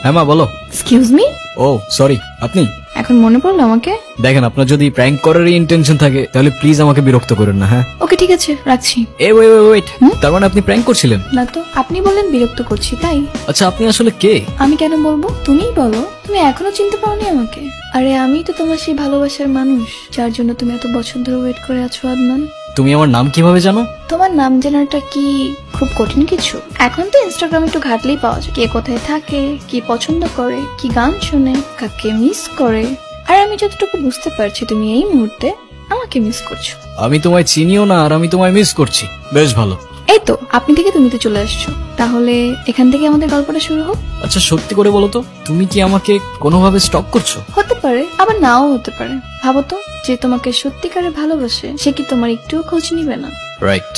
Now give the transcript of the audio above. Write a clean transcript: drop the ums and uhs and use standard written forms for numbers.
হ্যাঁ মা বলো। Excuse me. ও সরি, আপনি? এখন মনে পড়লো আমাকে? দেখেন, আপনার যদি প্র্যাঙ্ক করারই ইন্টেনশন থাকে তাহলে প্লিজ আমাকে বিরক্ত করেন না। হ্যাঁ ওকে ঠিক আছে, রাখছি। ওয়েট, তার মানে আপনি প্র্যাঙ্ক করছিলেন? না তো, আপনি বললেন বিরক্ত করছি তাই। আচ্ছা, আপনি আসলে কে? আমি কেন বলবো, তুমিই বলো। তুমি এখনো চিনতে পারোনি আমাকে? আরে আমি তো তোমার সেই ভালোবাসার মানুষ যার জন্য তুমি এত বছর ধরে ওয়েট করে আছো আদনান। তুমি আমার নাম কিভাবে জানো? তোমার নাম জানাটা কি খুব কঠিন কিছু? এখন তো ইনস্টাগ্রামে একটু ঘাটলেই পাওয়া যায় কে কোথায় থাকে, কি পছন্দ করে, কি গান শুনে, কাকে মিস করে। আর আমি যতটুকু বুঝতে পারছি তুমি এই মুহূর্তে আমাকে মিস করছো। আমি তোমায় চিনিও না আর আমি তোমায় মিস করছি। বেশ ভালো। এই তো আপনি থেকে তুমিতে চলে আসছো, তাহলে এখান থেকে আমাদের গল্পটা শুরু হোক। আচ্ছা সত্যি করে বলো তো, তুমি কি আমাকে কোনোভাবে স্টক করছো? হতে পারে, আবার নাও হতে পারে। ভাবো তো, যে তোমাকে সত্যিকারে ভালোবাসে সে কি তোমার একটুও খোঁজ নিবে না? রাইট।